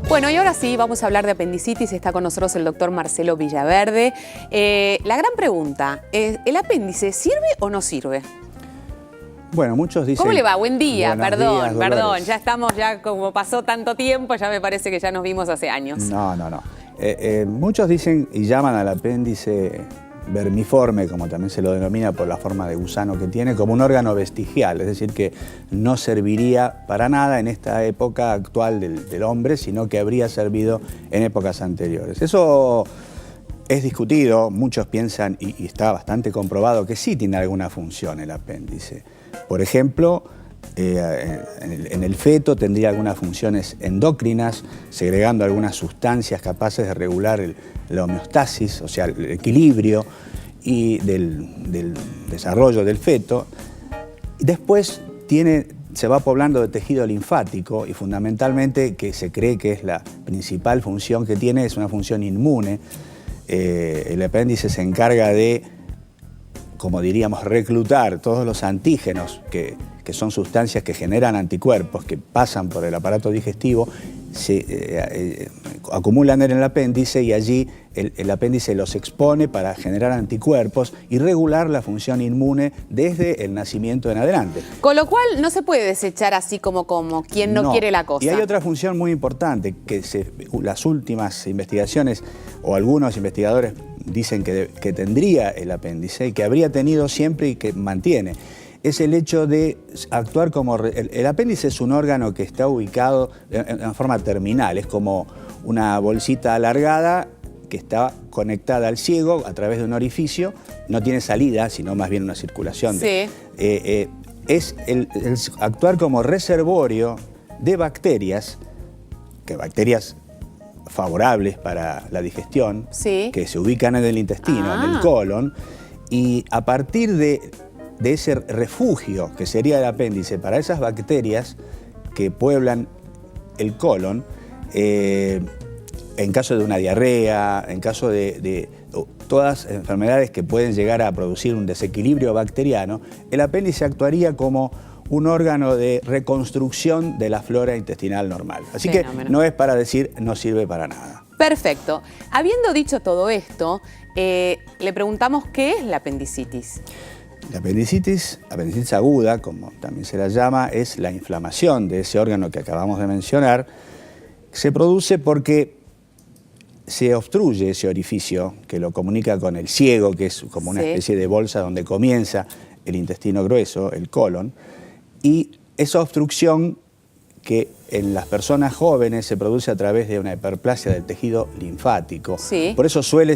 Bueno, y ahora sí, vamos a hablar de apendicitis. Está con nosotros el doctor Marcelo Villaverde. La gran pregunta es, ¿el apéndice sirve o no sirve? Bueno, muchos dicen... ¿Cómo le va? Buen día, perdón. Dolores. Ya estamos, como pasó tanto tiempo, ya me parece que ya nos vimos hace años. No. Muchos dicen y llaman al apéndice vermiforme, como también se lo denomina por la forma de gusano que tiene, como un órgano vestigial, es decir, que no serviría para nada en esta época actual del hombre, sino que habría servido en épocas anteriores. Eso es discutido, muchos piensan, y está bastante comprobado, que sí tiene alguna función el apéndice. Por ejemplo, en el feto tendría algunas funciones endocrinas, segregando algunas sustancias capaces de regular la homeostasis, o sea, el equilibrio y del desarrollo del feto. Después se va poblando de tejido linfático y fundamentalmente, que se cree que es la principal función que tiene, es una función inmune. El apéndice se encarga de, como diríamos, reclutar todos los antígenos que son sustancias que generan anticuerpos, que pasan por el aparato digestivo, se acumulan en el apéndice y allí el apéndice los expone para generar anticuerpos y regular la función inmune desde el nacimiento en adelante. Con lo cual no se puede desechar así como quien no quiere la cosa. Y hay otra función muy importante, que las últimas investigaciones, o algunos investigadores dicen que tendría el apéndice y que habría tenido siempre y que mantiene. Es el hecho de actuar como... El apéndice es un órgano que está ubicado en forma terminal, es como una bolsita alargada que está conectada al ciego a través de un orificio, no tiene salida, sino más bien una circulación. Sí. Es actuar como reservorio de bacterias, bacterias favorables para la digestión, sí, que se ubican en el intestino, en el colon, y a partir de ese refugio que sería el apéndice para esas bacterias que pueblan el colon, en caso de una diarrea, en caso de todas enfermedades que pueden llegar a producir un desequilibrio bacteriano, el apéndice actuaría como un órgano de reconstrucción de la flora intestinal normal. Así que no es para decir no sirve para nada. Perfecto. Habiendo dicho todo esto, le preguntamos ¿qué es la apendicitis? La apendicitis aguda, como también se la llama, es la inflamación de ese órgano que acabamos de mencionar. Se produce porque se obstruye ese orificio que lo comunica con el ciego, que es como una especie de bolsa donde comienza el intestino grueso, el colon, y esa obstrucción que en las personas jóvenes se produce a través de una hiperplasia del tejido linfático. Sí. Por eso suele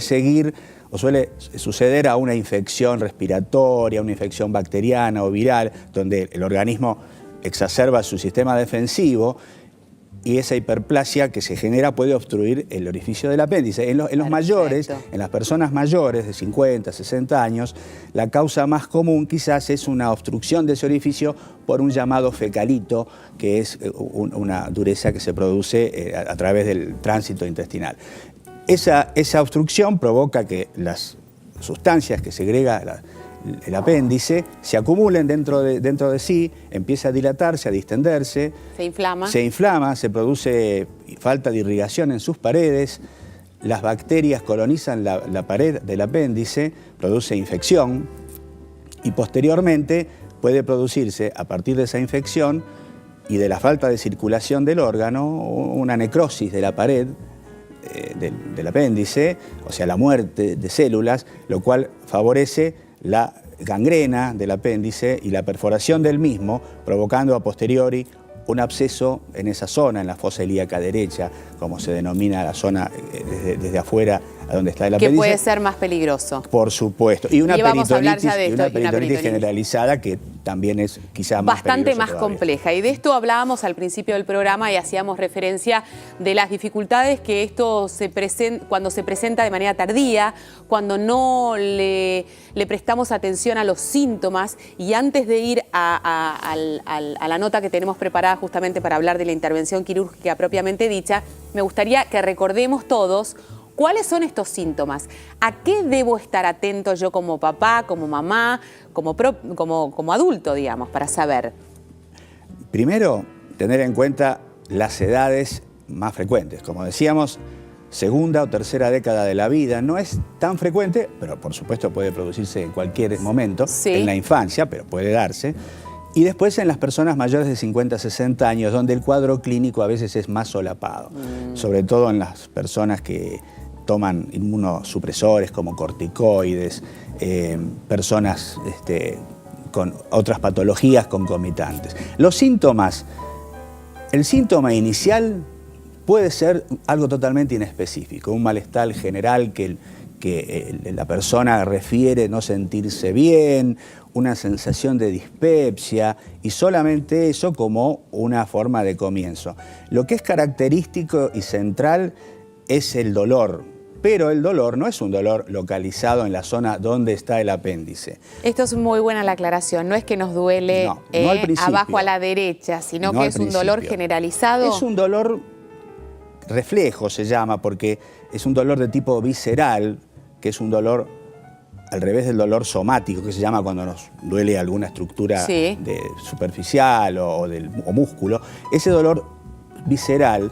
suceder a una infección respiratoria, una infección bacteriana o viral, donde el organismo exacerba su sistema defensivo y esa hiperplasia que se genera puede obstruir el orificio del apéndice. En los mayores, en las personas mayores de 50, 60 años, la causa más común quizás es una obstrucción de ese orificio por un llamado fecalito, que es una dureza que se produce a través del tránsito intestinal. Esa obstrucción provoca que las sustancias que segrega el apéndice se acumulen dentro de sí, empieza a dilatarse, a distenderse. Se inflama. Se inflama, se produce falta de irrigación en sus paredes, las bacterias colonizan la pared del apéndice, produce infección y posteriormente puede producirse a partir de esa infección y de la falta de circulación del órgano una necrosis de la pared del apéndice, o sea, la muerte de células, lo cual favorece la gangrena del apéndice y la perforación del mismo, provocando a posteriori un absceso en esa zona, en la fosa ilíaca derecha, como se denomina la zona desde afuera a donde está el apéndice. Que puede ser más peligroso. Por supuesto. Y una peritonitis esto, generalizada que también es quizá más bastante más todavía. compleja. Y de esto hablábamos al principio del programa y hacíamos referencia de las dificultades que esto cuando se presenta de manera tardía, cuando no le prestamos atención a los síntomas. Y antes de ir a la nota que tenemos preparada justamente para hablar de la intervención quirúrgica propiamente dicha, me gustaría que recordemos todos ¿Cuáles son estos síntomas? ¿A qué debo estar atento yo como papá, como mamá, como adulto, digamos, para saber? Primero, tener en cuenta las edades más frecuentes. Como decíamos, segunda o tercera década de la vida. No es tan frecuente, pero por supuesto puede producirse en cualquier momento, en la infancia, pero puede darse. Y después en las personas mayores de 50 a 60 años, donde el cuadro clínico a veces es más solapado. Sobre todo en las personas que toman inmunosupresores como corticoides, personas con otras patologías concomitantes. Los síntomas, el síntoma inicial puede ser algo totalmente inespecífico, un malestar general que la persona refiere no sentirse bien, una sensación de dispepsia y solamente eso como una forma de comienzo. Lo que es característico y central es el dolor, pero el dolor no es un dolor localizado en la zona donde está el apéndice. Esto es muy buena la aclaración, no es que nos duele no al principio, abajo a la derecha, sino que es un dolor generalizado. Es un dolor reflejo, se llama, porque es un dolor de tipo visceral, que es un dolor al revés del dolor somático, que se llama cuando nos duele alguna estructura superficial o músculo. Ese dolor visceral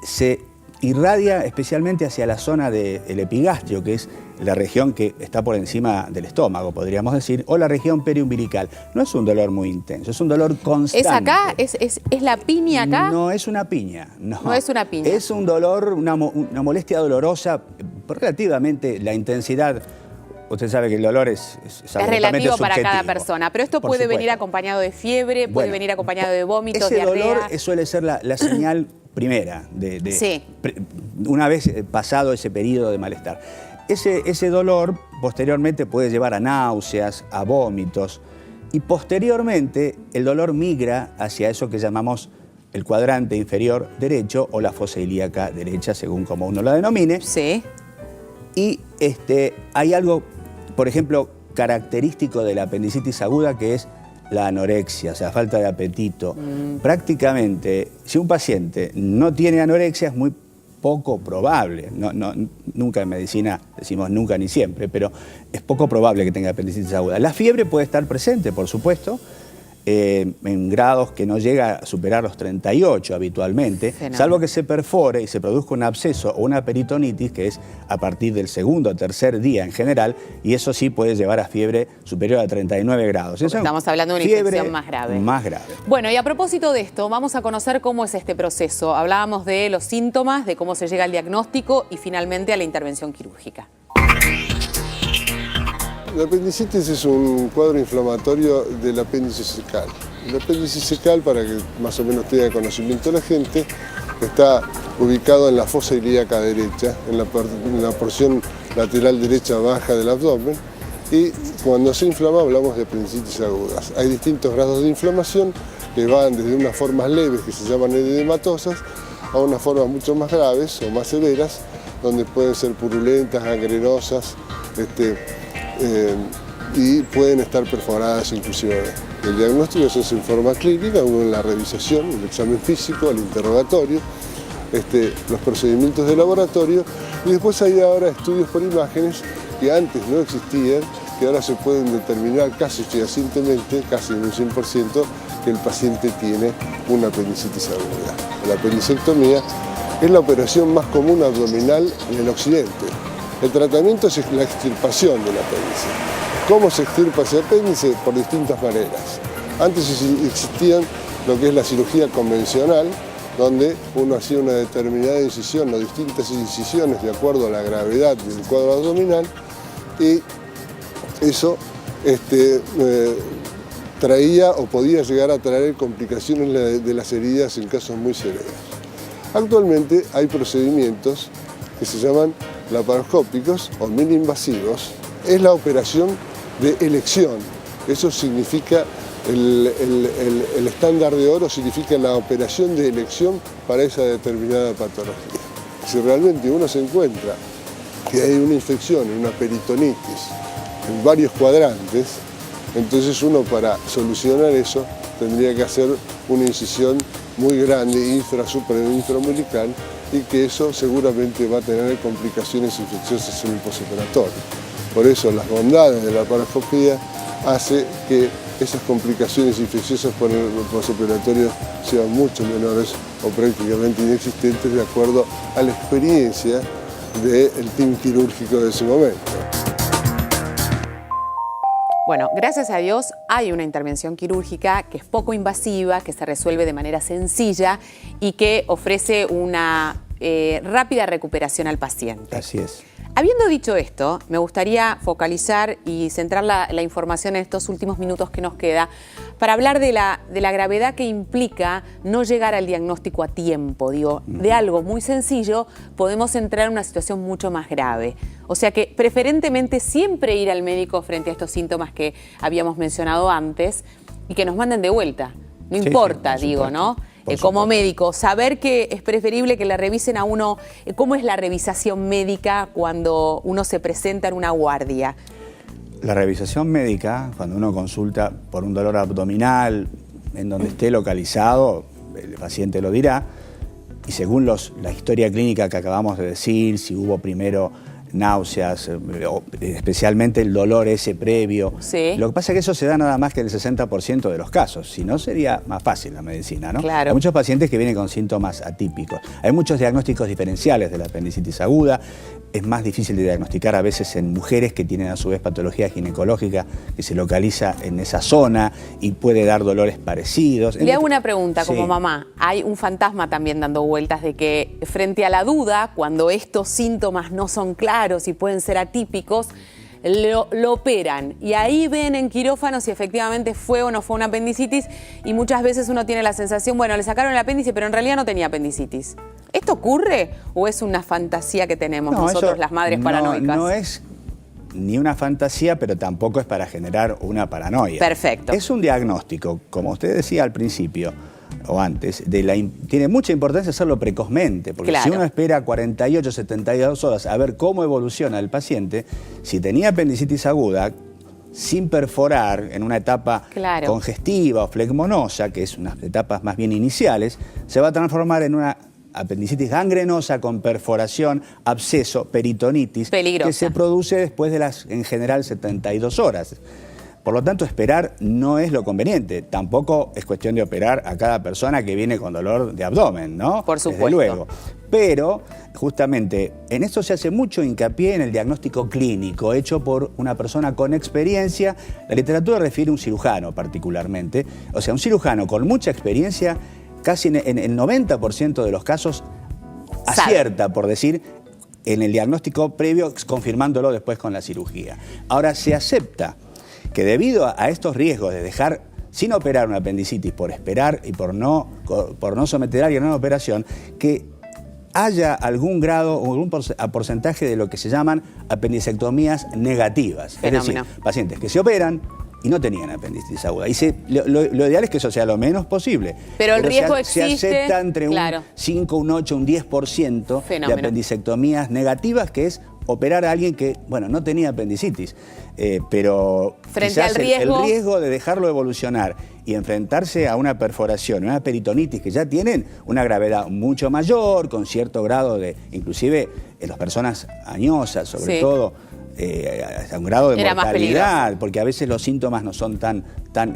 se irradia especialmente hacia la zona del epigastrio, que es la región que está por encima del estómago, podríamos decir, o la región periumbilical. No es un dolor muy intenso, es un dolor constante. ¿Es acá? ¿Es la piña acá? No es una piña, no es una piña. Es un dolor, una molestia dolorosa, relativamente la intensidad. Usted sabe que el dolor es relativo para subjetivo. Cada persona, pero esto puede venir acompañado de fiebre, puede venir acompañado de vómitos, diarrea. Ese dolor suele ser la señal primera, una vez pasado ese periodo de malestar. Ese dolor posteriormente puede llevar a náuseas, a vómitos, y posteriormente el dolor migra hacia eso que llamamos el cuadrante inferior derecho o la fosa ilíaca derecha, según como uno la denomine. Sí. Y hay algo, por ejemplo, característico de la apendicitis aguda, que es la anorexia, o sea, falta de apetito. Prácticamente, si un paciente no tiene anorexia, es muy poco probable, nunca en medicina decimos nunca ni siempre, pero es poco probable que tenga apendicitis aguda. La fiebre puede estar presente, por supuesto, en grados que no llega a superar los 38 habitualmente, salvo que se perfore y se produzca un absceso o una peritonitis, que es a partir del segundo o tercer día en general, y eso sí puede llevar a fiebre superior a 39 grados. Estamos hablando de una infección más grave. Más grave. Bueno, y a propósito de esto, vamos a conocer cómo es este proceso. Hablábamos de los síntomas, de cómo se llega al diagnóstico y finalmente a la intervención quirúrgica. La apendicitis es un cuadro inflamatorio del apéndice cecal. El apéndice cecal, para que más o menos tenga conocimiento la gente, está ubicado en la fosa ilíaca derecha, en la porción lateral derecha baja del abdomen, y cuando se inflama hablamos de apendicitis agudas. Hay distintos grados de inflamación que van desde unas formas leves que se llaman edematosas a unas formas mucho más graves o más severas, donde pueden ser purulentas, gangrenosas, y pueden estar perforadas inclusive. El diagnóstico se hace en forma clínica, uno en la revisación, el examen físico, el interrogatorio, los procedimientos de laboratorio, y después hay ahora estudios por imágenes que antes no existían, que ahora se pueden determinar casi fehacientemente, casi en un 100%, que el paciente tiene una apendicitis aguda. La apendicectomía es la operación más común abdominal en el occidente. El tratamiento es la extirpación del apéndice. ¿Cómo se extirpa ese apéndice? Por distintas maneras. Antes existían lo que es la cirugía convencional, donde uno hacía una determinada incisión o distintas incisiones de acuerdo a la gravedad del cuadro abdominal, y eso traía o podía llegar a traer complicaciones de las heridas en casos muy severos. Actualmente hay procedimientos que se llaman laparoscópicos o mini-invasivos. Es la operación de elección. Eso significa, el estándar de oro significa la operación de elección para esa determinada patología. Si realmente uno se encuentra que hay una infección, una peritonitis en varios cuadrantes, entonces uno, para solucionar eso, tendría que hacer una incisión muy grande, infraumbilical, y que eso seguramente va a tener complicaciones infecciosas en el postoperatorio. Por eso las bondades de la laparoscopía hace que esas complicaciones infecciosas por el postoperatorio sean mucho menores o prácticamente inexistentes de acuerdo a la experiencia del team quirúrgico de ese momento. Bueno, gracias a Dios hay una intervención quirúrgica que es poco invasiva, que se resuelve de manera sencilla y que ofrece una rápida recuperación al paciente. Así es. Habiendo dicho esto, me gustaría focalizar y centrar la información en estos últimos minutos que nos queda para hablar de la gravedad que implica no llegar al diagnóstico a tiempo. Digo, de algo muy sencillo podemos entrar en una situación mucho más grave. O sea que preferentemente siempre ir al médico frente a estos síntomas que habíamos mencionado antes y que nos manden de vuelta. No importa, digo, ¿no? Como médico, saber que es preferible que le revisen a uno. ¿Cómo es la revisación médica cuando uno se presenta en una guardia? La revisación médica, cuando uno consulta por un dolor abdominal, en donde esté localizado, el paciente lo dirá, y según la historia clínica que acabamos de decir, si hubo primero náuseas, especialmente el dolor ese previo. Sí. Lo que pasa es que eso se da nada más que en el 60% de los casos, si no sería más fácil la medicina, ¿no? Claro. Hay muchos pacientes que vienen con síntomas atípicos. Hay muchos diagnósticos diferenciales de la apendicitis aguda. Es más difícil de diagnosticar a veces en mujeres que tienen a su vez patología ginecológica que se localiza en esa zona y puede dar dolores parecidos. Le hago una pregunta como Sí. mamá. Hay un fantasma también dando vueltas de que frente a la duda, cuando estos síntomas no son claros y pueden ser atípicos, lo operan y ahí ven en quirófano si efectivamente fue o no fue una apendicitis y muchas veces uno tiene la sensación, bueno, le sacaron el apéndice, pero en realidad no tenía apendicitis. ¿Esto ocurre o es una fantasía que tenemos nosotros las madres paranoicas? No es ni una fantasía, pero tampoco es para generar una paranoia. Perfecto. Es un diagnóstico, como usted decía al principio o antes, tiene mucha importancia hacerlo precozmente, porque Claro. si uno espera 48, 72 horas a ver cómo evoluciona el paciente, si tenía apendicitis aguda, sin perforar en una etapa Claro. congestiva o flegmonosa, que es unas etapas más bien iniciales, se va a transformar en una apendicitis gangrenosa con perforación, absceso, peritonitis, Peligrosa. que se produce después de las, en general, 72 horas. Por lo tanto, esperar no es lo conveniente. Tampoco es cuestión de operar a cada persona que viene con dolor de abdomen, ¿no? Por supuesto. Desde luego. Pero, justamente, en esto se hace mucho hincapié en el diagnóstico clínico, hecho por una persona con experiencia. La literatura refiere a un cirujano particularmente. O sea, un cirujano con mucha experiencia, casi en el 90% de los casos, acierta, por decir, en el diagnóstico previo, confirmándolo después con la cirugía. Ahora, se acepta que debido a estos riesgos de dejar sin operar una apendicitis por esperar y por no someter a alguien a una operación, que haya algún grado o algún porcentaje de lo que se llaman apendicectomías negativas. Fenómeno. Es decir, pacientes que se operan y no tenían apendicitis aguda. Y lo ideal es que eso sea lo menos posible. Pero el riesgo se existe, acepta entre claro. un 5, un 8, un 10% de Fenómeno. apendicectomías negativas, que es operar a alguien que, bueno, no tenía apendicitis, pero Frente quizás al riesgo, el riesgo de dejarlo evolucionar y enfrentarse a una perforación, una peritonitis que ya tienen una gravedad mucho mayor, con cierto grado de, inclusive en las personas añosas, sobre Sí. todo, hasta un grado de Era más mortalidad, porque a veces los síntomas no son tan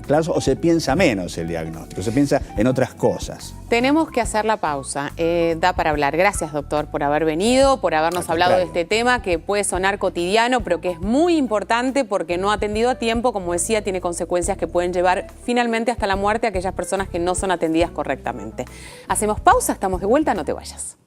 claros o se piensa menos el diagnóstico, se piensa en otras cosas. Tenemos que hacer la pausa. Da para hablar. Gracias, doctor, por haber venido, por habernos hablado de este tema que puede sonar cotidiano, pero que es muy importante porque no atendido a tiempo, como decía, tiene consecuencias que pueden llevar finalmente hasta la muerte a aquellas personas que no son atendidas correctamente. Hacemos pausa, estamos de vuelta, no te vayas.